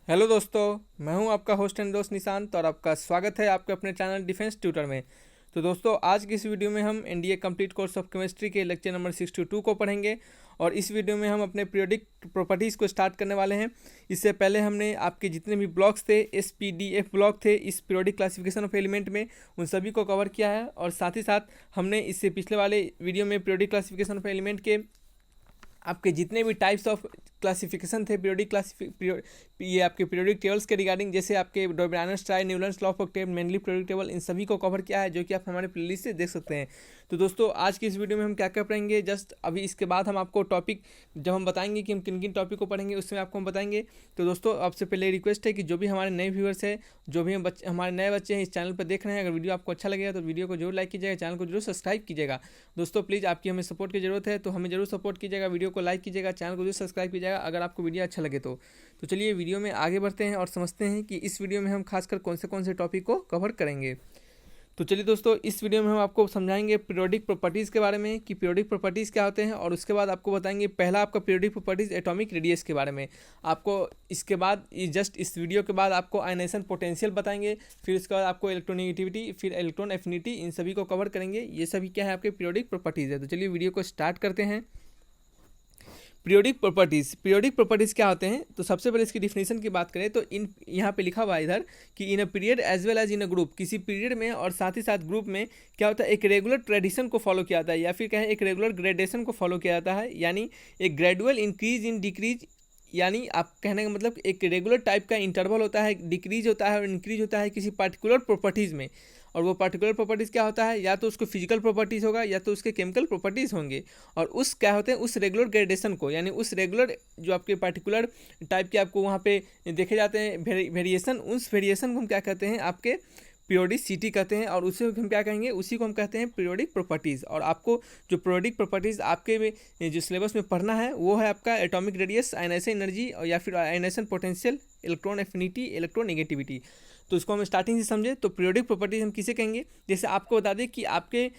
Hello दोस्तों, मैं हूं आपका होस्ट एंड दोस्त निशांत और आपका स्वागत है आपके अपने चैनल डिफेंस ट्यूटर में। तो दोस्तों, आज की इस वीडियो में हम NDA complete course of chemistry के लेक्चर नंबर 62 को पढ़ेंगे और इस वीडियो में हम अपने पीरियोडिक प्रॉपर्टीज़ को स्टार्ट करने वाले हैं। इससे पहले हमने आपके जितने भी ब्लॉक्स थे, एसपीडीएफ ब्लॉक थे इस पीरियोडिक क्लासिफिकेशन ऑफ एलिमेंट में, उन सभी को कवर किया है। और साथ ही साथ हमने इससे पिछले वाले वीडियो में पीरियोडिक क्लासिफिकेशन ऑफ एलिमेंट के आपके जितने भी टाइप्स ऑफ क्लासिफिकेशन थे ये आपके पीरियोडिक टेबल्स के रिगार्डिंग, जैसे आपके Dobereiner's triad Newlands law of octave, mainly periodic table, इन सभी को कवर किया है, जो कि आप हमारे प्लेलिस्ट से देख सकते हैं। तो दोस्तों, आज की इस वीडियो में हम क्या क्या पढ़ेंगे, जस्ट अभी इसके बाद हम आपको टॉपिक जब हम बताएंगे कि हम किन किन टॉपिक को पढ़ेंगे, उसमें आपको हम बताएंगे। तो दोस्तों, आपसे पहले रिक्वेस्ट है कि जो भी हमारे नए व्यूअर्स हैं, जो भी हमारे नए बच्चे हैं इस चैनल पर देख रहे हैं, अगर वीडियो आपको अच्छा लगेगा तो वीडियो को जरूर लाइक कीजिएगा, चैनल को जरूर सब्सक्राइब कीजिएगा। दोस्तों प्लीज़, आपकी हमें सपोर्ट की जरूरत है, तो हमें जरूर सपोर्ट कीजिएगा, वीडियो को लाइक कीजिएगा, चैनल को जरूर सब्सक्राइब कीजिएगा अगर आपको वीडियो अच्छा लगे तो चलिए वीडियो में आगे बढ़ते हैं और समझते हैं कि इस वीडियो में हम खासकर कौन से टॉपिक को कवर करेंगे। तो चलिए दोस्तों, इस वीडियो में हम आपको समझाएंगे पीरियोडिक प्रॉपर्टीज़ के बारे में कि पीरियोडिक प्रॉपर्टीज़ क्या होते हैं, और उसके बाद आपको बताएंगे पहला आपका पीरियोडिक प्रॉपर्टीज़ एटॉमिक रेडियस के बारे में। आपको इसके बाद जस्ट इस वीडियो के बाद आपको आयनेशन पोटेंशियल बताएंगे, फिर उसके बाद आपको इलेक्ट्रोनेगेटिविटी, फिर इलेक्ट्रॉन एफिनिटी, इन सभी को कवर करेंगे। ये सभी क्या है, आपके पीरियोडिक प्रॉपर्टीज़ है। तो चलिए वीडियो को स्टार्ट करते हैं। पीरियोडिक प्रॉपर्टीज़ क्या होते हैं, तो सबसे पहले इसकी डिफिनेशन की बात करें तो इन यहाँ पे लिखा हुआ है इधर कि in a period as well as in a group, किसी पीरियड में और साथ ही साथ ग्रुप में क्या होता है, एक रेगुलर ट्रेडिशन को फॉलो किया जाता है, या फिर कहें एक रेगुलर ग्रेडेशन को फॉलो किया जाता है, यानी एक ग्रेजुअल इंक्रीज इन डिक्रीज। यानी आप कहने का मतलब एक रेगुलर टाइप का इंटरवल होता है, डिक्रीज होता है और इंक्रीज होता है किसी पर्टिकुलर प्रॉपर्टीज़ में। और वो पर्टिकुलर प्रॉपर्टीज़ क्या होता है, या तो उसको फिजिकल प्रॉपर्टीज़ होगा या तो उसके केमिकल प्रॉपर्टीज़ होंगे। और उस क्या होते हैं, उस रेगुलर ग्रेडेशन को, यानी उस रेगुलर जो आपके पर्टिकुलर टाइप के आपको वहाँ पे देखे जाते हैं वेरिएशन, उस वेरिएशन को हम क्या कहते हैं, आपके पीरियोडिसिटी कहते हैं। और उसे हम क्या कहेंगे, उसी को हम कहते हैं पीरियोडिक प्रॉपर्टीज़। और आपको जो पीरियोडिक प्रॉपर्टीज़ आपके में जो सिलेबस में पढ़ना है वो है आपका एटॉमिक रेडियस, आयनेशन एनर्जी, और या फिर ionisation potential, electron affinity, electronegativity. तो इसको हम स्टार्टिंग से समझे तो पीरियोडिक प्रॉपर्टीज हम किसे कहेंगे, जैसे आपको बता दें कि आपके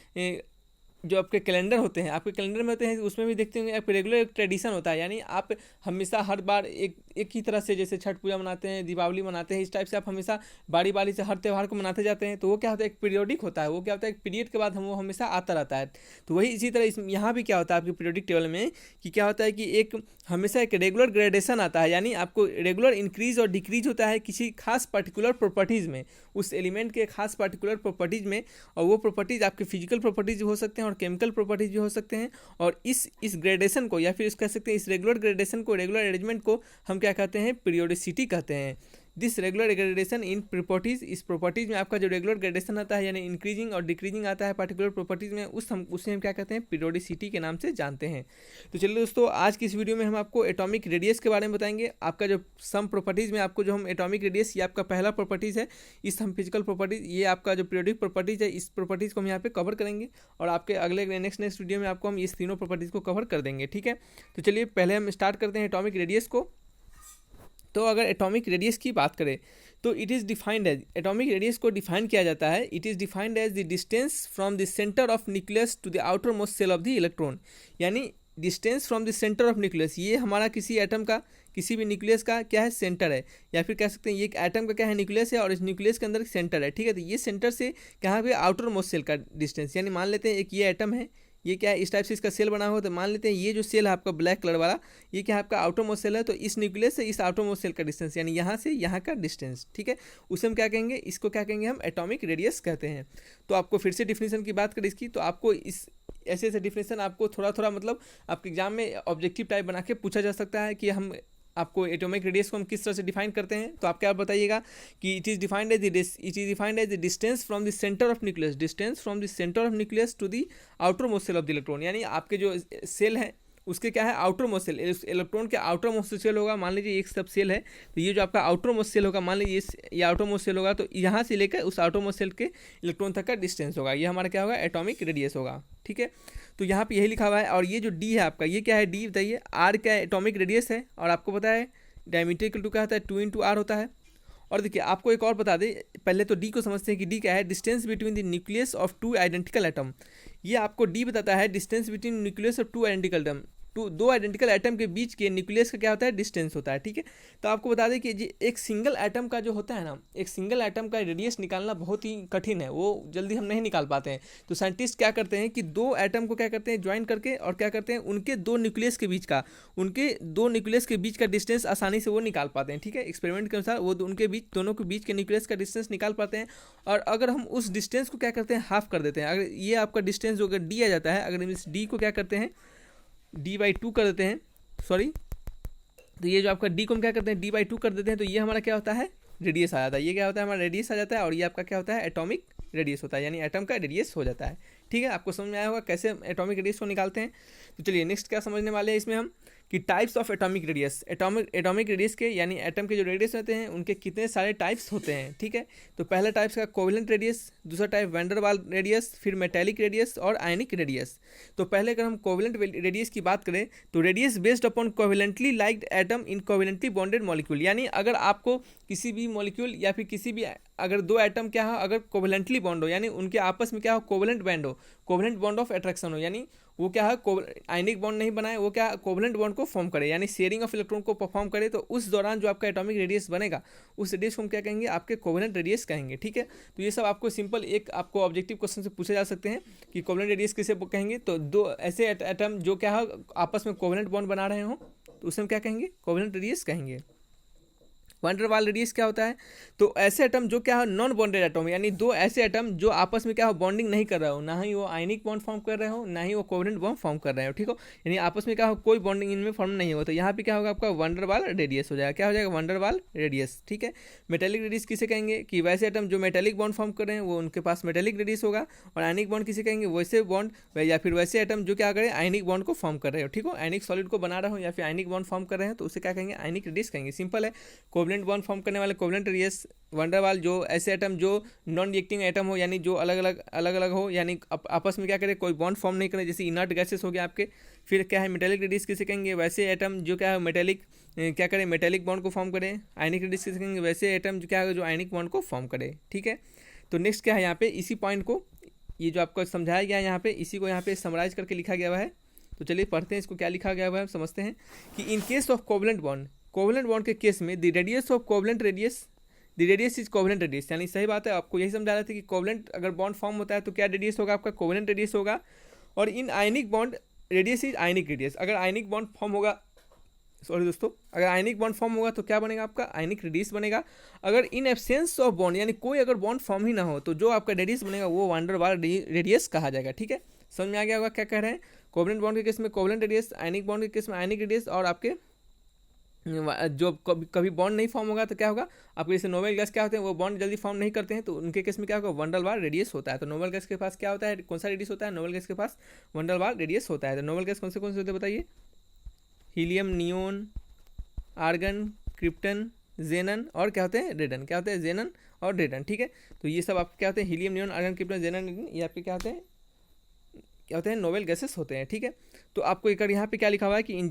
जो आपके कैलेंडर होते हैं, आपके कैलेंडर में होते हैं, उसमें भी देखते होंगे आप रेगुलर एक ट्रेडिशन होता है, यानी आप हमेशा हर बार एक ही तरह से, जैसे छठ पूजा मनाते हैं, दीपावली मनाते हैं, इस टाइप से आप हमेशा बारी बारी से हर त्यौहार को मनाते जाते हैं। तो वो क्या होता है, एक पीरियोडिक होता है, वो क्या होता है, एक पीरियड के बाद हम वो हमेशा आता रहता है। तो वही इसी तरह यहाँ भी क्या होता है आपके पीरियोडिक टेबल में कि क्या होता है कि एक हमेशा एक रेगुलर ग्रेडेशन आता है, यानी आपको रेगुलर इंक्रीज और डिक्रीज होता है किसी खास पर्टिकुलर प्रॉपर्टीज़ में, उस एलिमेंट के खास पर्टिकुलर प्रॉपर्टीज़ में। और वो प्रॉपर्टीज़ आपके फिजिकल प्रॉपर्टीज़ हो सकते हैं और केमिकल प्रॉपर्टीज़ भी हो सकते हैं। और इस ग्रेडेशन को, या फिर इस कह सकते हैं इस रेगुलर ग्रेडेशन को, रेगुलर अरेंजमेंट को हम क्या कहते हैं, पीरियोडिसिटी कहते हैं। This regular gradation in properties, इस प्रॉपर्टीज़ में आपका जो रेगुलर ग्रेडेशन आता है, यानी इंक्रीजिंग और डिक्रीजिंग आता है पर्टिकुलर प्रॉपर्टीज़ में, उसे हम क्या कहते हैं, पीरियोडिसिटी के नाम से जानते हैं। तो चलिए दोस्तों, आज की इस वीडियो में हम आपको एटॉमिक रेडियस के बारे में बताएंगे। आपका जो सम प्रॉपर्टीज़ में आपको जो हम एटॉमिक रेडियस, ये आपका पहला प्रॉपर्टीज़ है, इस हम फिजिकल प्रॉपर्टीज़, ये आपका जो पीरियोडिक प्रॉपर्टीज़ है, इस प्रॉपर्टीज़ को हम यहाँ पे कवर करेंगे। और आपके अगले नेक्स्ट वीडियो में आपको हम इस तीनों प्रॉपर्टीज़ को कवर कर देंगे, ठीक है। तो चलिए पहले हम स्टार्ट करते हैं एटॉमिक रेडियस को। तो अगर एटॉमिक रेडियस की बात करें तो it is defined as, atomic radius को डिफाइन किया जाता है, it is defined as the distance from the centre of nucleus to the outermost shell of the electron. यानी distance from the centre of nucleus, ये हमारा किसी atom का, किसी भी न्यूक्लियस का क्या है, सेंटर है, या फिर कह सकते हैं ये एक एटम का क्या है, न्यूक्लियस है, और इस न्यूक्लियस के अंदर सेंटर है, ठीक है। तो ये सेंटर से कहाँ पे, आउटर मोस्ट सेल का डिस्टेंस, यानी मान लेते हैं एक ये एटम है, ये क्या है, इस टाइप से इसका सेल बना हुआ, तो मान लेते हैं ये जो सेल है आपका ब्लैक कलर वाला, ये क्या है, आपका आउटर मोस्ट सेल है। तो इस न्यूक्लियस से इस आउटर मोस्ट सेल का डिस्टेंस, यानी यहाँ से यहाँ का डिस्टेंस, ठीक है, उसे हम क्या कहेंगे, इसको क्या कहेंगे, हम एटॉमिक रेडियस कहते हैं। तो आपको फिर से डिफिनेशन की बात करें इसकी, तो आपको इस ऐसे डिफिनेशन आपको थोड़ा मतलब आपके एग्जाम में ऑब्जेक्टिव टाइप बना के पूछा जा सकता है कि हम आपको एटॉमिक रेडियस को हम किस तरह से डिफाइन करते हैं। तो आप क्या बताइएगा कि it is defined as the distance from the centre of nucleus, distance from the centre of nucleus to the outermost shell of the electron. यानी आपके जो सेल है उसके क्या है, आउटर मोस्ट सेल, इलेक्ट्रॉन के आउटर मोस्ट सेल होगा, मान लीजिए एक सब सेल है, तो ये जो आपका आउटर मोस्ट सेल होगा, मान लीजिए ये आउटर मोस्ट सेल होगा, तो यहाँ से लेकर उस आउटर मोस्ट सेल के इलेक्ट्रॉन तक का डिस्टेंस होगा, ये हमारा क्या होगा, एटॉमिक रेडियस होगा, ठीक है। तो यहाँ पे यही लिखा हुआ है। और ये जो डी है आपका, ये क्या है, डी बताइए, आर क्या एटॉमिक रेडियस है, और आपको पता है डायमीटर इक्वल टू क्या होता है, 2 × r होता है। और देखिए आपको एक और बता दें, पहले तो डी को समझते हैं कि डी क्या है, distance between the nucleus of two identical atom. ये आपको डी बताता है distance between nucleus of two identical atom. दो आइडेंटिकल एटम के बीच के न्यूक्लियस का क्या होता है, डिस्टेंस होता है। ठीक है, तो आपको बता दें कि एक सिंगल एटम का जो होता है ना, एक सिंगल एटम का रेडियस निकालना बहुत ही कठिन है, वो जल्दी हम नहीं निकाल पाते हैं। तो साइंटिस्ट क्या करते हैं कि दो एटम को क्या करते हैं, ज्वाइन करके, और क्या करते हैं, उनके दो न्यूक्लियस के बीच का डिस्टेंस आसानी से वो निकाल पाते हैं। ठीक है, एक्सपेरिमेंट के अनुसार वो उनके बीच, दोनों के बीच के न्यूक्लियस का डिस्टेंस निकाल पाते हैं। और अगर हम उस डिस्टेंस को क्या करते हैं, हाफ कर देते हैं। अगर ये आपका डिस्टेंस जो अगर डी आ जाता है, अगर हम इस डी को क्या करते हैं, d/2 कर देते हैं, सॉरी, तो ये जो आपका डी को हम क्या करते हैं, d/2 कर देते हैं, तो ये हमारा क्या होता है, रेडियस आ जाता है। ये क्या होता है, हमारा रेडियस आ जाता है, और ये आपका क्या होता है, एटॉमिक रेडियस होता है, यानी एटम का रेडियस हो जाता है। ठीक है, आपको समझ में आया होगा कैसे एटॉमिक रेडियस को निकालते हैं। तो चलिए नेक्स्ट क्या समझने वाले हैं इसमें हम, कि types of atomic radius. Atomic radius के, यानी एटम के जो रेडियस होते हैं उनके कितने सारे टाइप्स होते हैं। ठीक है, तो पहला टाइप्स का कोवेलेंट रेडियस, दूसरा टाइप वैन डर वाल रेडियस, फिर मेटेलिक रेडियस और आयनिक रेडियस। तो पहले अगर हम कोवेलेंट रेडियस की बात करें, तो radius based upon covalently liked atom in covalently bonded molecule, यानी अगर आपको किसी भी मॉलिक्यूल या फिर किसी भी, अगर दो एटम क्या हो, अगर कोवेलेंटली बॉन्ड हो, यानी उनके आपस में क्या हो, कोवेलेंट बॉन्ड हो, कोवेलेंट बॉन्ड ऑफ अट्रैक्शन हो, यानी वो क्या है, आयनिक बॉन्ड नहीं बनाए, वो क्या कोवेलेंट बॉन्ड को फॉर्म करे, यानी शेयरिंग ऑफ इलेक्ट्रॉन को परफॉर्म करे, तो उस दौरान जो आपका एटॉमिक रेडियस बनेगा, उस रेडियस को हम क्या कहेंगे, आपके कोवेलेंट रेडियस कहेंगे। ठीक है, तो ये सब आपको सिंपल एक आपको ऑब्जेक्टिव क्वेश्चन से पूछे जा सकते हैं कि कोवेलेंट रेडियस किसे कहेंगे। तो दो ऐसे एटम जो क्या है आपस में कोवेलेंट बॉन्ड बना रहे हो, तो उसे हम क्या कहेंगे, कोवेलेंट रेडियस कहेंगे। वैन डर वाल रेडियस क्या होता है, तो ऐसे एटम जो क्या है नॉन बॉन्डेड एटम, यानी दो ऐसे एटम जो आपस में क्या हो, बॉन्डिंग नहीं कर रहे हो, ना ही वो आयनिक बॉन्ड फॉर्म कर रहे हो, ना ही वो कोवेलेंट बॉन्ड फॉर्म कर रहे हो। ठीक हो, यानी आपस में क्या हो, कोई बॉन्डिंग इनमें फॉर्म नहीं हो, तो यहाँ पे क्या होगा, आपका वैन डर वाल रेडियस हो जाएगा। क्या हो जाएगा, वैन डर वाल रेडियस। ठीक है, मेटेलिक रेडियस किसे कहेंगे, कि वैसे एटम जो मेटेलिक बॉन्ड फॉर्म कर रहे हैं वो उनके पास मेटेलिक रेडियस होगा। और आयनिक बॉन्ड किसे कहेंगे, वैसे बॉन्ड या फिर वैसे एटम जो क्या करें, आयनिक बॉन्ड को फॉर्म कर रहे हो। ठीक हो, आयनिक सॉलिड को बना रहे हो या फिर आयनिक बॉन्ड फॉर्म कर रहे हैं, तो उसे क्या कहेंगे, आयनिक रेडियस कहेंगे। सिंपल है, कोवेलेंट बॉन्ड फॉर्म करने वाले कोवेलेंट रेडियस, वैन डर वाल जो ऐसे एटम जो नॉन रिएक्टिंग एटम हो, यानी जो अलग अलग हो, यानी आपस में क्या करे, कोई बॉन्ड फॉर्म नहीं करे, जैसे इनर्ट गैसेस हो गया आपके। फिर क्या है, मेटेलिक रेडियस किसे कहेंगे, वैसे एटम जो क्या है मेटेलिक क्या करे, मेटेलिक बॉन्ड को फॉर्म करे। आयनिक रेडियस किसे कहेंगे, वैसे एटम जो क्या है, जो आयनिक बॉन्ड को फॉर्म करे। ठीक है, तो नेक्स्ट क्या है, यहाँ पे इसी पॉइंट को, ये जो आपको समझाया गया है यहाँ पे, इसी को यहाँ पे समराइज करके लिखा गया हुआ है। तो चलिए पढ़ते हैं इसको, क्या लिखा गया हुआ है समझते हैं, कि in case of covalent bond के केस में the radius of covalent radius, the radius is covalent radius, यानी सही बात है, आपको यही समझा रहे थे कि कोवेलेंट अगर बॉन्ड फॉर्म होता है तो क्या रेडियस होगा, आपका कोवेलेंट रेडियस होगा। और in ionic bond radius is ionic radius, अगर आयनिक बॉन्ड फॉर्म होगा, सॉरी दोस्तों, अगर आयनिक बॉन्ड फॉर्म होगा तो क्या बनेगा, आपका आयनिक रेडियस बनेगा। अगर इन एब्सेंस ऑफ बॉन्ड, यानी कोई अगर बॉन्ड फॉर्म ही ना हो, तो जो आपका रेडियस बनेगा वो वैन डर वाल रेडियस कहा जाएगा। ठीक है, समझ में आ गया होगा क्या कह रहे हैं, कोवेलेंट बॉन्ड के केस में कोवेलेंट रेडियस, आयनिक बॉन्ड के केस में आयनिक रेडियस, और आपके जो कभी बॉन्ड नहीं फॉर्म होगा तो क्या होगा, आपके जैसे नोबेल गैस क्या होते हैं, वो बॉन्ड जल्दी फॉर्म नहीं करते हैं, तो उनके केस में क्या होगा, वैन डर वाल रेडियस होता है। तो नोबेल गैस के पास क्या होता है, कौन सा रेडियस होता है, नोबेल गैस के पास वैन डर वाल रेडियस होता है। तो नोबेल गैस कौन से होते हैं बताइए, हीलियम, नियोन, आर्गन, क्रिप्टन, जेनन, और क्या होते हैं, रेडन। क्या होते हैं, जेनन और रेडन। ठीक है, तो ये सब आपके क्या होते हैं, हीलियम, नियोन, आर्गन, क्रिप्टन, जेनन, ये आपके क्या होते हैं नोबेल गैसेस होते हैं। ठीक है, तो आपको एक यहाँ पे क्या लिखा हुआ है, कि इन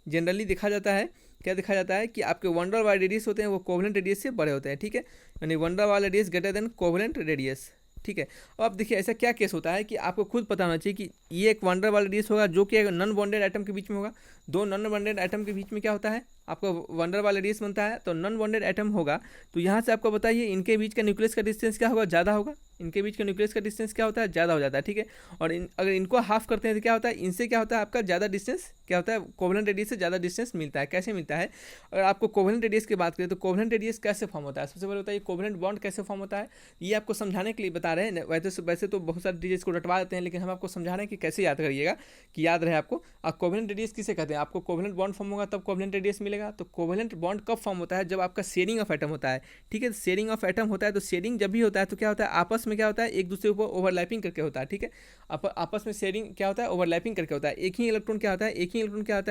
जनरली देखा जाता है, क्या देखा जाता है, कि आपके वैन डर वाल रेडियस होते हैं वो कोवेलेंट रेडियस से बड़े होते हैं। ठीक है, यानी वैन डर वाल radius greater than covalent radius. ठीक है, अब आप देखिए ऐसा क्या केस होता है कि आपको खुद पता होना चाहिए कि ये एक वैन डर वाल रेडियस होगा जो कि नॉन बॉन्डेड एटम के बीच में होगा। दो नॉन बॉन्डेड एटम के बीच में क्या होता है, आपका वैन डर वाल रेडियस बनता है। तो नॉन बॉन्डेड एटम होगा, तो यहाँ से आपको बताइए इनके बीच का न्यूक्लियस का डिस्टेंस क्या होगा, ज़्यादा होगा। इनके बीच का न्यूक्लियस का डिस्टेंस क्या होता है, ज़्यादा हो जाता है। ठीक है, और अगर इनको हाफ करते हैं तो क्या होता है, इनसे क्या होता है, आपका ज़्यादा डिस्टेंस क्या होता है, कोवेलेंट रेडियस से ज़्यादा डिस्टेंस मिलता है। कैसे मिलता है, अगर आपको कोवेलेंट रेडियस की बात करें तो कोवेलेंट रेडियस कैसे फॉर्म होता है, सबसे पहले बताइए कोवेलेंट बॉन्ड कैसे फॉर्म होता है, ये आपको समझाने के लिए बता रहे हैं। वैसे तो बहुत सारी चीज़ें को रटवा देते हैं, लेकिन हम आपको समझा रहे हैं कि कैसे याद करिएगा, कि याद रहे आपको। कोवेलेंट रेडियस किसे कहते हैं, आपको कोवेलेंट बॉन्ड फॉर्म होगा तब कोवेलेंट रेडियस मिलेगा। तो कोवेलेंट बॉन्ड कब फॉर्म होता है, जब आपका शेयरिंग ऑफ एटम होता है। ठीक है, शेयरिंग ऑफ एटम होता है, तो शेयरिंग जब भी होता है तो क्या होता है, आपस में क्या होता है, एक दूसरे ऊपर ओवरलैपिंग करके होता है। ठीक है, आपस में शेयरिंग क्या होता है, ओवरलैपिंग करके होता है। एक ही इलेक्ट्रॉन क्या होता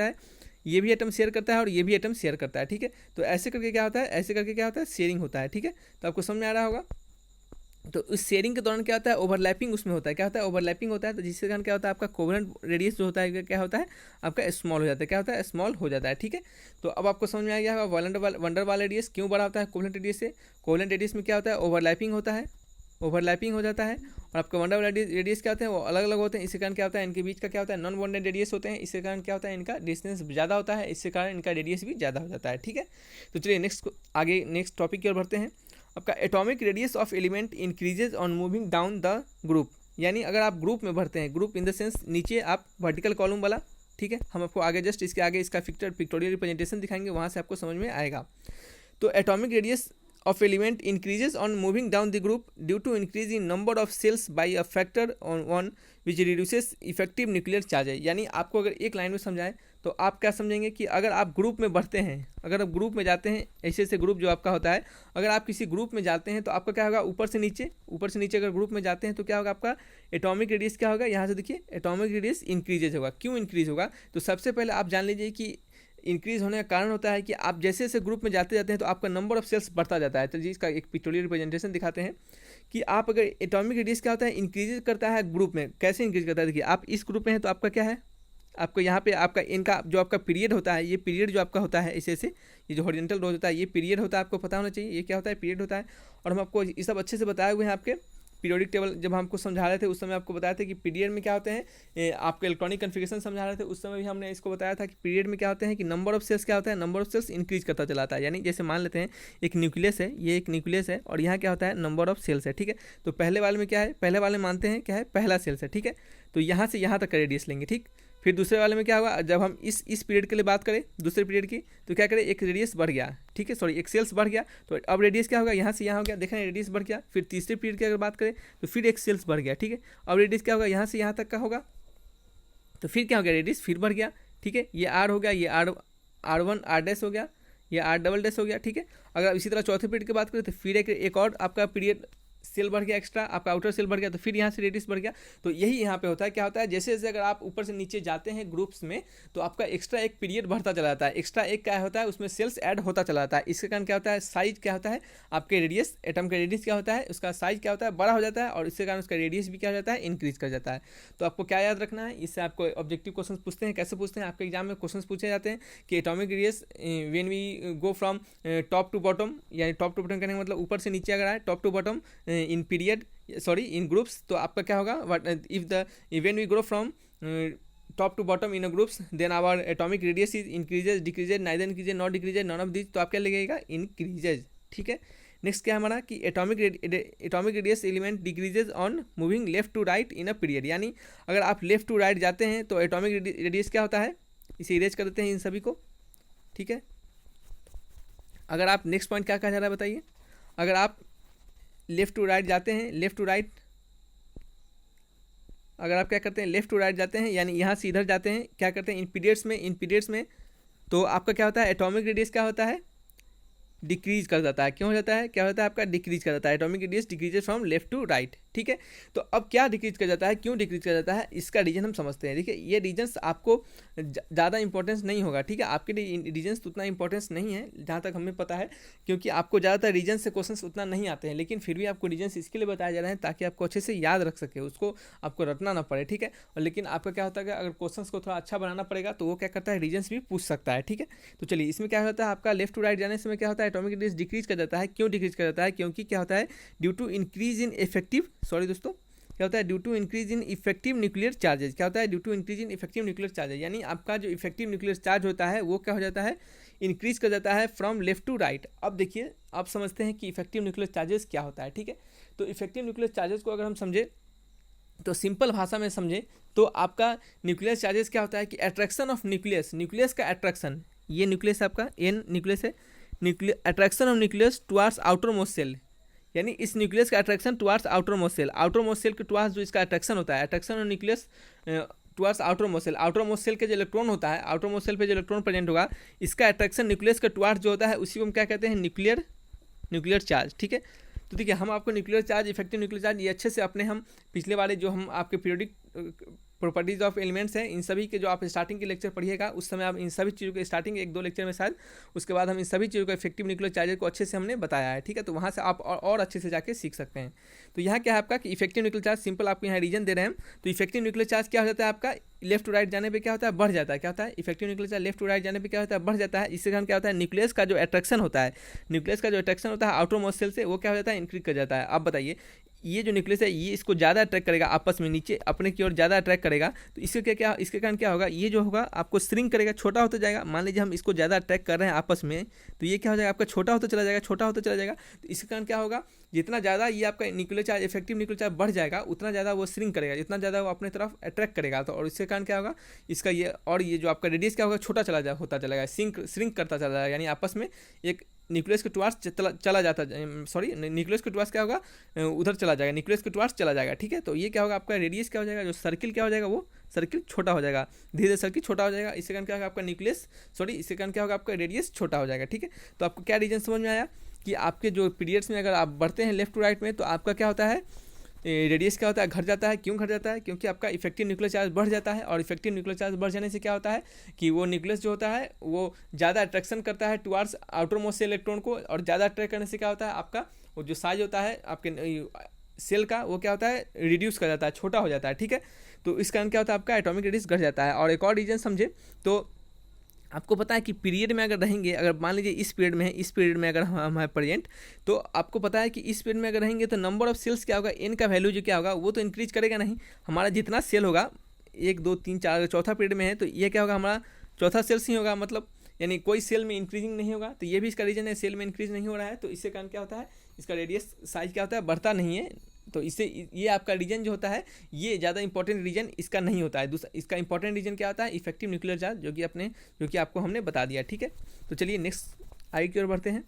है, ये भी एटम शेयर करता है और ये भी एटम शेयर करता है। ठीक है, तो ऐसे करके क्या होता है, शेयरिंग होता है। ठीक है, तो आपको समझ में आ रहा होगा। तो इस शेयरिंग के दौरान क्या होता है, ओवरलैपिंग उसमें होता है। क्या होता है, ओवरलैपिंग होता है, तो जिसके कारण क्या होता है, आपका कोवेलेंट रेडियस जो होता है क्या होता है, आपका स्मॉल हो जाता है। क्या होता है, स्मॉल हो जाता है। ठीक है, तो अब आपको समझ में आ गया वैन डर वाल रेडियस क्यों बड़ा होता है कोवेलेंट रेडियस से। कोवेलेंट रेडियस में क्या होता है, ओवरलैपिंग होता है। ओवरलैपिंग हो जाता है। और आपका बॉन्डेड रेडियस क्या होते हैं, वो अलग अलग होते हैं। इसके कारण क्या होता है, इनके बीच का क्या होता है, नॉन बॉन्डेड रेडियस होते हैं। इसके कारण क्या होता है, इनका डिस्टेंस ज़्यादा होता है, इसके कारण इनका रेडियस भी ज़्यादा हो जाता है। ठीक है, तो चलिए नेक्स्ट टॉपिक की ओर बढ़ते हैं। आपका atomic radius of element increases on moving down the group. यानी अगर आप ग्रुप में बढ़ते हैं, ग्रुप इन द सेंस नीचे आप वर्टिकल कॉलम वाला, ठीक है, हम आपको आगे जस्ट इसके आगे इसका पिक्टोरियल रिप्रेजेंटेशन दिखाएंगे, वहाँ से आपको समझ में आएगा। तो atomic radius of element increases on moving down the group due to increase in number of cells by a factor on 1 which reduces effective nuclear charge। यानी आपको अगर एक लाइन में समझाएं तो आप क्या समझेंगे कि अगर आप ग्रुप में बढ़ते हैं, अगर आप ग्रुप में जाते हैं, ऐसे ऐसे ग्रुप जो आपका होता है, अगर आप किसी ग्रुप में जाते हैं तो आपका क्या होगा, ऊपर से नीचे अगर ग्रुप में जाते हैं तो क्या होगा, आपका एटॉमिक रेडियस क्या होगा, यहाँ से देखिए एटॉमिक रेडियस इंक्रीजेज होगा। क्यों इंक्रीज होगा, तो सबसे पहले आप जान लीजिए कि इंक्रीज होने का कारण होता है कि आप जैसे जैसे ग्रुप में जाते हैं तो आपका नंबर ऑफ सेल्स बढ़ता जाता है। तो जी इसका एक पिक्टोरियल रिप्रेजेंटेशन दिखाते हैं कि आप अगर एटॉमिक रेडियस क्या होता है, इंक्रीज करता है ग्रुप में। कैसे इंक्रीज करता है, देखिए आप इस ग्रुप में हैं तो आपका क्या है, आपको यहाँ पे आपका इनका जो आपका पीरियड होता है, ये पीरियड जो आपका होता है ऐसे ये जो हॉरिजॉन्टल रोज होता है, ये पीरियड होता है, आपको पता होना चाहिए ये क्या होता है, पीरियड होता है। और हम आपको ये सब अच्छे से बताए हुए हैं आपके पीरियोडिक टेबल जब हमको समझा रहे थे उस समय आपको बताया था कि पीरियड में क्या होते हैं, आपके इलेक्ट्रॉनिक कन्फिगरेशन समझा रहे थे उस समय भी हमने इसको बताया था कि पीरियड में क्या होते हैं कि नंबर ऑफ सेल्स क्या होता है, नंबर ऑफ सेल्स इंक्रीज करता चला आता है। यानी जैसे मान लेते हैं एक न्यूक्लियस है, ये एक न्यूक्लियस है और यहाँ क्या होता है, नंबर ऑफ सेल्स है। ठीक है, तो पहले वाले में क्या है, पहले वाले मानते हैं क्या है, पहला सेल्स है। ठीक है, तो यहाँ से यहाँ तक का रेडियस लेंगे। ठीक, फिर दूसरे वाले में क्या होगा, जब हम इस पीरियड के लिए बात करें, दूसरे पीरियड की, तो क्या करें, एक रेडियस बढ़ गया। ठीक है, सॉरी एक सेल्स बढ़ गया, तो अब रेडियस क्या होगा, यहाँ से यहाँ हो गया, देखें रेडियस बढ़ गया। फिर तीसरे पीरियड की अगर बात करें तो फिर एक सेल्स बढ़ गया। ठीक है, अब रेडियस क्या होगा, यहाँ से यहाँ तक का होगा, तो फिर क्या हो गया, रेडियस फिर बढ़ गया। ठीक है, ये आर हो गया, ये R1 R' हो गया, ये R" हो गया। ठीक है, अगर इसी तरह चौथे पीरियड की बात करें तो फिर एक और आपका पीरियड सेल बढ़ गया, एक्स्ट्रा आपका आउटर सेल बढ़ गया, तो फिर यहाँ से रेडियस बढ़ गया। तो यही यहाँ पे होता है, क्या होता है, जैसे जैसे अगर आप ऊपर से नीचे जाते हैं ग्रुप्स में तो आपका एक्स्ट्रा एक पीरियड बढ़ता चला जाता है, एक्स्ट्रा एक क्या होता है, उसमें सेल्स ऐड होता चला जाता है। इसके कारण क्या होता है, साइज क्या होता है, आपके रेडियस, एटम का रेडियस क्या होता है, उसका साइज क्या होता है, बड़ा हो जाता है और इसके कारण उसका रेडियस भी क्या हो जाता है, इंक्रीज कर जाता है। तो आपको क्या याद रखना है, इससे आपको ऑब्जेक्टिव क्वेश्चन पूछते हैं। कैसे पूछते हैं, आपके एग्जाम में क्वेश्चन पूछे जाते हैं कि atomic radius when we go from top to bottom, यानी टॉप टू बॉटम कहने का मतलब ऊपर से नीचे अगर आए, top to bottom in period, sorry in groups, तो आपका क्या होगा, if the even we grow from top to bottom in a groups then our atomic radius is increases, decreases, neither increases not decreases, none of this, तो आप क्या लगेगा, increases. ठीक है, नेक्स्ट क्या हमारा कि atomic radius element decreases on moving left to right in a period. यानी अगर आप लेफ्ट टू राइट जाते हैं तो एटॉमिक रेडियस क्या होता है, इसे इरेज कर देते हैं इन सभी को। ठीक है, अगर आप नेक्स्ट पॉइंट क्या कहा जा रहा है बताइए, अगर आप लेफ्ट टू राइट जाते हैं, लेफ्ट टू राइट अगर आप क्या करते हैं, लेफ्ट टू राइट जाते हैं, यानी यहाँ से इधर जाते हैं, क्या करते हैं, इन पीरियड्स में तो आपका क्या होता है, एटॉमिक रेडियस क्या होता है, डिक्रीज कर जाता है। क्यों हो जाता है, क्या होता है, आपका डिक्रीज कर जाता है, atomic radius decreases from left to right. ठीक है, तो अब क्या डिक्रीज कर जाता है, क्यों डिक्रीज कर जाता है, इसका रीजन हम समझते हैं। देखिए ये रीजन्स आपको ज़्यादा इंपॉर्टेंस नहीं होगा। ठीक है, आपके लिए रीजन्स तो उतना इंपॉर्टेंस नहीं है जहाँ तक हमें पता है, क्योंकि आपको ज़्यादातर रीजन से क्वेश्चन उतना नहीं आते हैं, लेकिन फिर भी आपको रीजन्स इसके लिए बताए जा रहे हैं ताकि आपको अच्छे से याद रख सके, उसको आपको रटना ना पड़े। ठीक है, और लेकिन आपका क्या होता है, अगर क्वेश्चन को थोड़ा अच्छा बनाना पड़ेगा तो वो क्या करता है, रीजन्स भी पूछ सकता है। ठीक है, तो चलिए इसमें क्या होता है, आपका लेफ्ट टू राइट जाने से क्या होता है, एटॉमिक रेडियस डिक्रीज कर जाता है। क्यों डिक्रीज कर जाता है, क्योंकि क्या होता है, due to increase in effective, sorry दोस्तों, क्या होता है, due to increase in effective nuclear charges. क्या होता है, due to increase in effective nuclear charges, यानी आपका जो इफेक्टिव न्यूक्लियर चार्ज होता है वो क्या हो जाता है, इंक्रीज कर जाता है फ्रॉम लेफ्ट टू राइट। अब देखिए आप समझते हैं कि इफेक्टिव न्यूक्लियर चार्जेस क्या होता है। ठीक है, तो इफेक्टिव न्यूक्लियर चार्जेस को अगर हम समझे तो सिंपल भाषा में समझे तो आपका न्यूक्लियर चार्जेस क्या होता है कि अट्रैक्शन ऑफ न्यूक्लियस का अट्रैक्शन, ये न्यूक्लियस आपका एन न्यूक्लियस है, attraction of nucleus towards outermost shell, यानी इस न्यूक्लियस का attraction towards outermost shell के टुवार्ड्स जो इसका अट्रैक्शन होता है, attraction of nucleus towards outermost shell के जो इलेक्ट्रॉन होता है, आउटर मोस्ट सेल पे जो इलेक्ट्रॉन प्रेजेंट होगा, इसका अट्रैक्शन न्यूक्लियस के टुवार्ड्स जो होता है उसी को हम क्या कहते हैं, न्यूक्लियर चार्ज। ठीक है, तो देखिए हम आपको nuclear charge, effective nuclear charge, ये अच्छे से अपने हम पिछले वाले जो हम आपके पीरियोडिक प्रॉपर्टीज ऑफ एलिमेंट्स हैं, इन सभी के जो आप स्टार्टिंग के लेक्चर पढ़िएगा उस समय आप इन सभी चीज़ों के स्टार्टिंग 1-2 लेक्चर में शायद, उसके बाद हम इन सभी चीज़ों को इफेक्टिव न्यूक्लियर चार्जेस को अच्छे से हमने बताया है। ठीक है, तो वहाँ से आप और अच्छे से जाके सीख सकते हैं। तो यहाँ क्या है आपका कि इफेक्टिव न्यूक्लियर चार्ज, सिंपल आपको यहाँ रीजन दे रहे हैं। तो इफेक्टिव न्यूक्लियर चार्ज क्या हो जाता है आपका, लेफ्ट टू राइट जाने पे क्या होता है, बढ़ जाता है। क्या होता है, effective nuclear charge left to right जाने पे क्या होता है, बढ़ जाता है। इससे कारण क्या होता है, न्यूक्लियस का जो अट्रैक्शन होता है, आउटर मोस्ट सेल से, वो क्या हो जाता है, इंक्रीज कर जाता है। अब बताइए ये जो न्यूक्लियस है ये इसको ज़्यादा अट्रैक्ट करेगा आपस में, नीचे अपने की ओर ज़्यादा अट्रैक्ट करेगा। तो इसके क्या इसके कारण क्या होगा, ये जो होगा आपको श्रिंक करेगा, छोटा होता जाएगा। मान लीजिए हम इसको ज़्यादा अट्रैक्ट कर रहे हैं आपस में, तो ये क्या हो जाएगा आपका छोटा होता चला जाएगा, छोटा होता चला जाएगा। तो इसके कारण क्या होगा, जितना ज़्यादा ये आपका nuclear charge, effective nuclear charge बढ़ जाएगा, उतना ज़्यादा वो श्रिंक करेगा, जितना ज़्यादा वो अपने तरफ अट्रैक्ट करेगा। तो और इसके कारण क्या होगा, इसका ये जो आपका रेडियस क्या होगा, छोटा होता चलेगा, श्रिंक करता चला जाएगा। यानी आपस में एक न्यूक्लियस के टुवार्ड्स चला जाता, सॉरी न्यूक्लियस के टुवार्ड्स क्या होगा, उधर चला जाएगा, न्यूक्लियस के टुवार्ड्स चला जाएगा। ठीक है, तो ये क्या होगा आपका रेडियस क्या हो जाएगा, जो सर्किल क्या हो जाएगा, वो सर्किल छोटा हो जाएगा, धीरे धीरे सर्किल छोटा हो जाएगा। इसके कारण क्या होगा आपका न्यूक्लियस, सॉरी इसके कारण क्या होगा आपका रेडियस छोटा हो जाएगा। ठीक है, तो आपको क्या रीजन समझ में आया कि आपके जो पीरियड्स में अगर आप बढ़ते हैं लेफ्ट टू राइट में, तो आपका क्या होता है, रेडियस क्या होता है, घट जाता है। क्यों घट जाता है, क्योंकि आपका इफेक्टिव न्यूक्लियर चार्ज बढ़ जाता है, और इफेक्टिव न्यूक्लियर चार्ज बढ़ जाने से क्या होता है कि वो न्यूक्लियस जो होता है वो ज़्यादा अट्रैक्शन करता है towards outermost shell electron को, और ज़्यादा अट्रैक्ट करने से क्या होता है आपका वो जो साइज होता है आपके सेल का, वो क्या होता है रिड्यूस कर जाता है, छोटा हो जाता है। ठीक है, तो इस कारण क्या होता है आपका एटॉमिक रेडियस घट जाता है। और एक और रीजन समझे तो आपको पता है कि पीरियड में अगर रहेंगे, अगर मान लीजिए इस पीरियड में है, इस पीरियड में अगर हम है प्रेजेंट, तो आपको पता है कि इस पीरियड में अगर रहेंगे तो नंबर ऑफ सेल्स क्या होगा, एन का वैल्यू जो क्या होगा वो तो इंक्रीज करेगा नहीं। हमारा जितना सेल होगा 1 2 3 4, चौथा पीरियड में है तो ये क्या होगा हमारा चौथा सेल्स ही होगा, मतलब यानी कोई सेल में इंक्रीजिंग नहीं होगा। तो ये भी इसका रीजन है, सेल में इंक्रीज नहीं हो रहा है, तो इससे कारण क्या होता है इसका रेडियस साइज क्या होता है, बढ़ता नहीं है। तो इससे ये आपका रीजन जो होता है ये ज़्यादा इंपॉर्टेंट रीजन इसका नहीं होता है। दूसरा इसका इंपॉर्टेंट रीजन क्या होता है, इफेक्टिव न्यूक्लियर चार्ज, जो कि आपको हमने बता दिया। ठीक है, तो चलिए नेक्स्ट आगे की ओर बढ़ते हैं।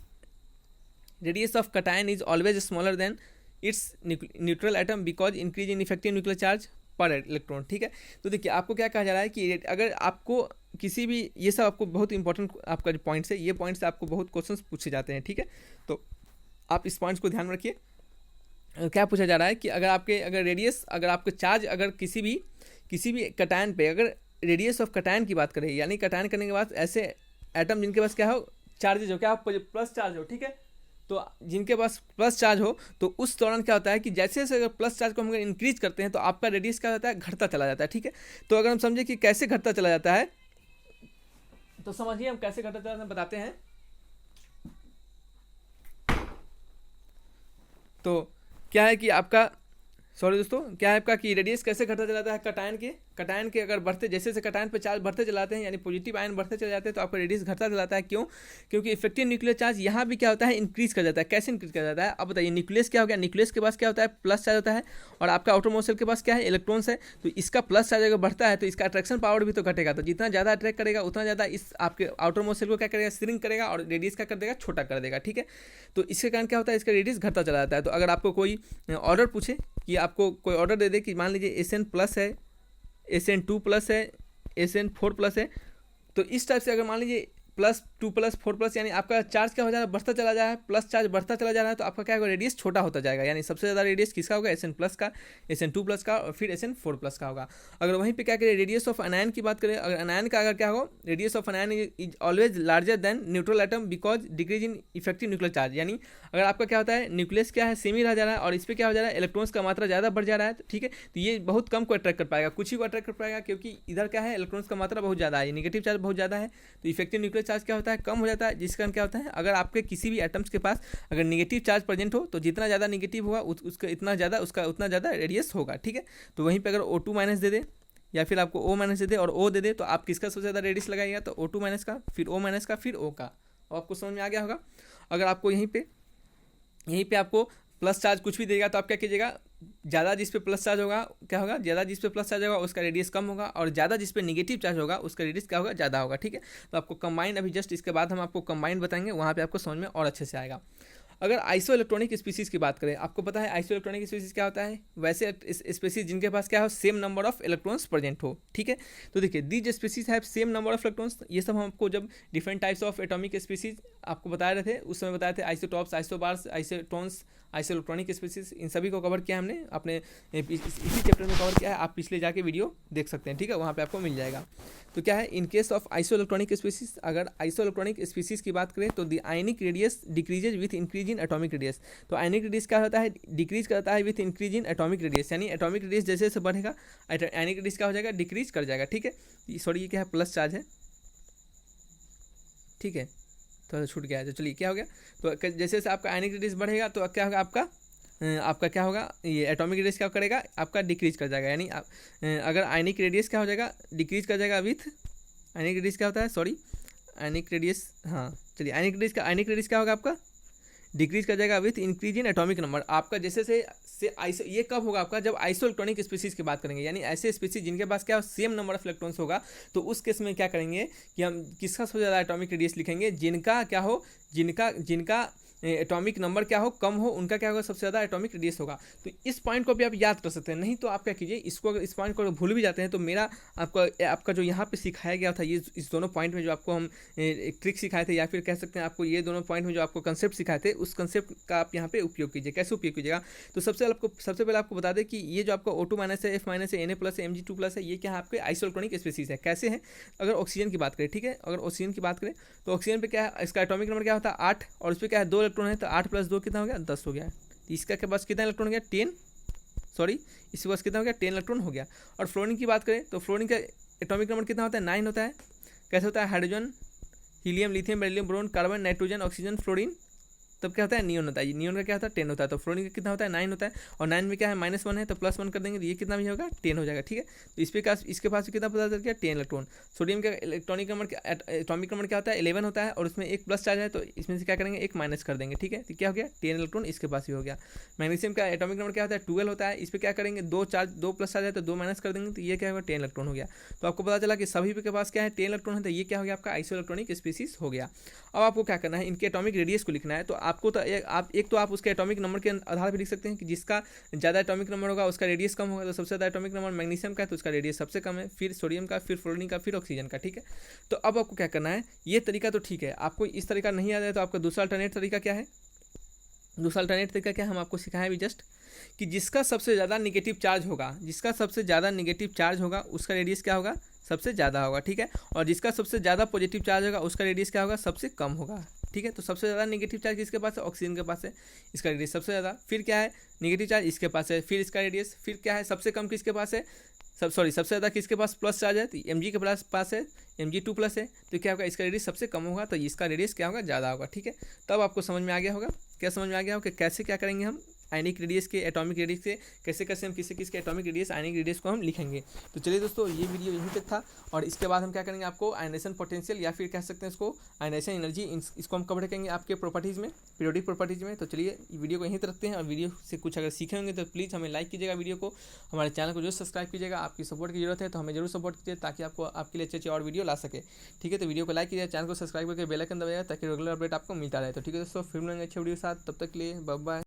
Radius of cation is always smaller than it's neutral atom because increase in effective nuclear charge पर इलेक्ट्रॉन। ठीक है, तो देखिए आपको क्या कहा जा रहा है कि अगर आपको किसी भी, ये सब आपको बहुत इंपॉर्टेंट आपका जो पॉइंट्स है, ये पॉइंट्स से आपको बहुत क्वेश्चंस पूछे जाते हैं। ठीक है, तो आप इस पॉइंट्स को ध्यान में रखिए। क्या पूछा जा रहा है कि अगर रेडियस, अगर आपके चार्ज, अगर किसी भी कटायन पे अगर रेडियस ऑफ कटायन की बात करें, यानी कटायन करने के बाद ऐसे एटम जिनके पास क्या हो, चार्जेज हो, क्या प्लस चार्ज हो। ठीक है, तो जिनके पास प्लस चार्ज हो तो उस दौरान क्या होता है कि जैसे जैसे अगर प्लस चार्ज को हम अगर इंक्रीज करते हैं तो आपका रेडियस क्या होता है, घटता चला जाता है। ठीक है, तो अगर हम समझे कि कैसे घटता चला जाता है, तो समझिए हम कैसे घटता चला जाता है बताते हैं। तो क्या है कि आपका, सॉरी दोस्तों, क्या है आपका कि रेडियस कैसे घटता चला जाता है कटायन के अगर बढ़ते, जैसे जैसे कटायन पे चार्ज बढ़ते चलाते हैं, यानी पॉजिटिव आयन बढ़ते चले जाते हैं, तो आपका रेडियस घटता चलाता है। क्यों, क्योंकि इफेक्टिव न्यूक्लियर चार्ज यहाँ भी क्या होता है इंक्रीज कर जाता है। कैसे इंक्रीज कर जाता है अब बताइए। न्यूक्लियस क्या हो गया, न्यूक्लियस के पास क्या होता है प्लस चार्ज होता है, और आपका आउटर मोस्ट सेल के पास क्या है इलेक्ट्रॉन्स है। तो इसका प्लस चार्ज अगर बढ़ता है तो इसका अट्रैक्शन पावर भी तो घटेगा। तो जितना ज़्यादा अट्रैक्ट करेगा उतना ज़्यादा इस आपके आउटर मोस्ट सेल को क्या करेगा, श्रिंक करेगा, और रेडियस क्या कर देगा, छोटा कर देगा। ठीक है, तो इसके कारण क्या होता है, इसका रेडियस घटता चला जाता है। तो अगर आपको कोई ऑर्डर पूछे कि आपको कोई ऑर्डर दे दे कि मान लीजिए SN प्लस है, SN2 प्लस है, SN4 प्लस है, तो इस टाइप से अगर मान लीजिए +2 + 4 प्लस, यानी आपका चार्ज क्या हो जा रहा है, बढ़ता चला जा रहा है, प्लस चार्ज बढ़ता चला जा रहा है, तो आपका क्या होगा, रेडियस छोटा होता जाएगा। यानी सबसे ज़्यादा रेडियस किसका होगा, SN प्लस का, SN2 प्लस का, और फिर SN4 प्लस का होगा। अगर वहीं पे क्या करें, रेडियस ऑफ अनायन की बात करें, अगर अनायन का अगर क्या हो, radius of अनायन is always larger than neutral atom because decrease in effective nuclear charge. यानी अगर आपका क्या होता है, न्यूक्लियस क्या है सेम ही रह जा रहा है, और इस पर क्या हो जा रहा है, इलेक्ट्रॉन्स का मात्रा ज़्यादा बढ़ जा रहा है। ठीक है, तो ये बहुत कम को अट्रैक्ट कर पाएगा, कुछ ही को अट्रैक्ट कर पाएगा, क्योंकि इधर क्या है, इलेक्ट्रॉन्स का मात्रा बहुत ज़्यादा है, नेगेटिव चार्ज बहुत ज़्यादा है। तो इफेक्टिव न्यूक्लियर चार्ज क्या होता है, कम हो जाता है। जिस कारण क्या होता है, अगर आपके किसी भी एटम्स के पास अगर नेगेटिव चार्ज प्रेजेंट हो तो जितना ज़्यादा नेगेटिव होगा उसका उतना ज़्यादा रेडियस होगा। ठीक है, तो वहीं पे अगर O2 माइनस दे दे, या फिर आपको O माइनस दे दे और O दे दे, तो आप किसका सबसे ज़्यादा रेडियस लगाइएगा, तो O2 माइनस का, फिर O माइनस का, फिर O का। और आपको समझ में आ गया होगा। अगर आपको यहीं पे आपको प्लस चार्ज कुछ भी देगा तो आप क्या कीजिएगा, ज़्यादा जिस पे प्लस चार्ज होगा क्या होगा, ज़्यादा जिस पे प्लस चार्ज होगा उसका रेडियस कम होगा, और ज़्यादा जिस पे नेगेटिव चार्ज होगा उसका रेडियस क्या होगा, ज़्यादा होगा। ठीक है, तो आपको कंबाइन, अभी जस्ट इसके बाद हम आपको कंबाइन बताएंगे, वहाँ पे आपको समझ में और अच्छे से आएगा। अगर आइसो इलेक्ट्रॉनिक स्पीसीज़ की बात करें, आपको पता है आइसो इलेक्ट्रॉनिक स्पीसीज़ क्या होता है, वैसे स्पीसीज जिनके पास क्या हो, same number of electrons present हो। ठीक है, तो देखिए these species have same number of electrons. ये सब हम आपको जब different types of atomic species आपको बता रहे थे, उस समय बताए थे isotopes, isobars, isotones, isoelectronic species, इन सभी को कवर किया हमने अपने इसी चैप्टर में कवर किया है। आप पिछले जाके वीडियो देख सकते हैं। ठीक है, वहाँ पे आपको मिल जाएगा। तो क्या है, in case of iso electronic species, अगर आइसो इलेक्ट्रॉनिक स्पीसीज की बात करें तो the ionic radius decreases with increase in atomic radius. तो आयनिक रेडियस क्या होता है, डिक्रीज करता है with increase in atomic radius, यानी एटॉमिक रेडियस जैसे जैसे बढ़ेगा आयनिक रेडियस क्या हो जाएगा, डिक्रीज कर जाएगा। ठीक है, सॉरी ये क्या है, प्लस चार्ज है। ठीक है, थोड़ा छूट गया है, तो चलिए क्या हो गया, तो जैसे जैसे आपका आयनिक रेडियस बढ़ेगा तो क्या होगा, आपका आपका क्या होगा, ये एटॉमिक रेडियस क्या करेगा आपका, डिक्रीज कर जाएगा। यानी अगर आयनिक रेडियस क्या हो जाएगा, डिक्रीज कर जाएगा विथ, आयनिक रेडियस क्या होता है, सॉरी आयनिक रेडियस, हाँ चलिए आयनिक रेडियस क्या होगा आपका, डिक्रीज कर जाएगा with increase in atomic number. आपका जैसे से आइसो, ये कब होगा आपका, जब आइसो इलेक्ट्रॉनिक स्पीसीज की बात करेंगे, यानी ऐसे स्पीसीज जिनके पास क्या सेम नंबर ऑफ इलेक्ट्रॉन्स होगा, तो उस केस में क्या करेंगे कि हम किसका सबसे ज़्यादा एटॉमिक रेडियस लिखेंगे, जिनका क्या हो, जिनका एटॉमिक नंबर क्या हो, कम हो, उनका क्या होगा, सबसे ज़्यादा एटॉमिक रेडियस होगा। तो इस पॉइंट को भी आप याद कर सकते हैं। नहीं तो आप क्या कीजिए, इसको अगर इस पॉइंट को भूल भी जाते हैं तो मेरा आपका जो यहाँ पे सिखाया गया था, ये इस दोनों पॉइंट में जो आपको हम एक ट्रिक सिखाए थे, या फिर कह सकते हैं आपको ये दोनों पॉइंट में जो आपको कंसेप्ट सिखाए थे, उस कंसेप्ट का आप यहाँ पे उपयोग कीजिए। कैसे उपयोग कीजिएगा, तो सबसे पहले आपको बता दें कि ये जो आपका O2- है, F- है, Na+ है, Mg2+ है, ये क्या है आपके आइसोइलेक्ट्रॉनिक स्पीसीज है। कैसे है, अगर ऑक्सीजन की बात करें, ठीक है, अगर ऑक्सीजन की बात करें तो ऑक्सीजन पे क्या है, इसका एटॉमिक नंबर क्या होता है 8, और उस पर क्या है 2 इलेक्ट्रॉन है, तो 8 + 2 कितना हो गया, 10 हो गया। तो इसका के पास कितना इलेक्ट्रॉन हो गया, 10, सॉरी इसके पास कितना हो गया, 10 इलेक्ट्रॉन हो गया। और फ्लोरीन की बात करें तो फ्लोरीन का एटॉमिक नंबर कितना होता है, 9 होता है। कैसे होता है, hydrogen, helium, lithium, beryllium, boron, carbon, nitrogen, oxygen, fluorine, तब क्या होता है, नियॉन होता है। नियॉन का क्या होता है, 10 होता है। तो फ्लोरीन का कितना होता है, 9 होता है। और 9 में क्या है, -1 है, तो +1 कर देंगे तो ये कितना भी होगा, 10 हो जाएगा। ठीक है, तो इसके पास कितना पता चल गया, 10 इलेक्ट्रॉन। सोडियम का इलेक्ट्रॉनिक नंबर एटॉमिक नंबर क्या होता है, 11 होता है, और उसमें एक प्लस चार्ज है, तो इसमें से क्या करेंगे, एक माइनस कर देंगे। ठीक है, तो क्या हो गया, 10 इलेक्ट्रॉन इसके पास भी हो गया। मैग्नीशियम का एटॉमिक नंबर क्या होता है, 12 होता है, इस पर क्या करेंगे, 2 प्लस चार्ज है, तो 2 माइनस कर देंगे, तो ये क्या होगा, 10 इलेक्ट्रॉन हो गया। तो आपको पता चला कि सभी के पास क्या है, 10 इलेक्ट्रॉन है, तो ये क्या हो गया आपका आइसो इलेक्ट्रॉनिक स्पीसीज हो गया। अब आपको क्या करना है, इनके एटॉमिक रेडियस को लिखना है। तो आपको तो आप उसके एटॉमिक नंबर के आधार पर लिख सकते हैं कि जिसका ज़्यादा एटॉमिक नंबर होगा उसका रेडियस कम होगा। तो सबसे ज़्यादा एटॉमिक नंबर मैग्नीशियम का है, तो उसका रेडियस सबसे कम है, फिर सोडियम का, फिर फ्लोरीन का, फिर ऑक्सीजन का। ठीक है, तो अब आपको क्या करना है, ये तरीका तो ठीक है, आपको इस तरीका नहीं आ जाए तो आपका दूसरा अल्टरनेट तरीका क्या है, दूसरा अल्टरनेट तरीका क्या हम आपको सिखाएं भी जस्ट, कि जिसका सबसे ज़्यादा निगेटिव चार्ज होगा, जिसका सबसे ज़्यादा निगेटिव चार्ज होगा उसका रेडियस क्या होगा, सबसे ज़्यादा होगा। ठीक है, और जिसका सबसे ज़्यादा पॉजिटिव चार्ज होगा उसका रेडियस क्या होगा, सबसे कम होगा। ठीक है, तो सबसे ज़्यादा नेगेटिव चार्ज किसके पास है, ऑक्सीजन के पास है, इसका रेडियस सबसे ज़्यादा। फिर क्या है, नेगेटिव चार्ज इसके पास है, फिर इसका रेडियस, फिर क्या है, सबसे कम किसके पास है, सबसे ज़्यादा किसके पास प्लस चार्ज है, तो Mg के पास है, Mg2+ है, तो क्या होगा, इसका रेडियस सबसे कम होगा, तो इसका रेडियस क्या होगा, ज़्यादा होगा। ठीक है, तब आपको समझ में आ गया होगा, क्या समझ में आ गया होगा कि कैसे क्या करेंगे हम आयनिक रेडियस के एटॉमिक रेडियस से, कैसे हम किसके एटॉमिक रेडियस आयनिक रेडियस को हम लिखेंगे। तो चलिए दोस्तों, ये वीडियो यहीं तक था, और इसके बाद हम क्या करेंगे, आपको आयनेशन पोटेंशियल या फिर कह सकते हैं इसको आयनेशन एनर्जी, इसको हम कवर करेंगे आपके प्रॉपर्टीज़ में, पीरियोडिक प्रॉपर्टीज़ में। तो चलिए वीडियो को यहीं तक रखते हैं, और वीडियो से कुछ अगर सीखे होंगे तो प्लीज़ हमें लाइक कीजिएगा, वीडियो को, हमारे चैनल को जरूर सब्सक्राइब कीजिएगा। आपकी सपोर्ट की जरूरत है, तो हमें जरूर सपोर्ट कीजिए, ताकि आपके लिए अच्छे और वीडियो ला सके। ठीक है, तो वीडियो को लाइक कीजिए, चैनल को सब्सक्राइब करके बेल आइकन दबाइएगा, ताकि रेगुलर अपडेट आपको मिलता रहे। तो ठीक है दोस्तों, फिर मिलेंगे अच्छे वीडियो के साथ, तब तक के लिए बाय बाय।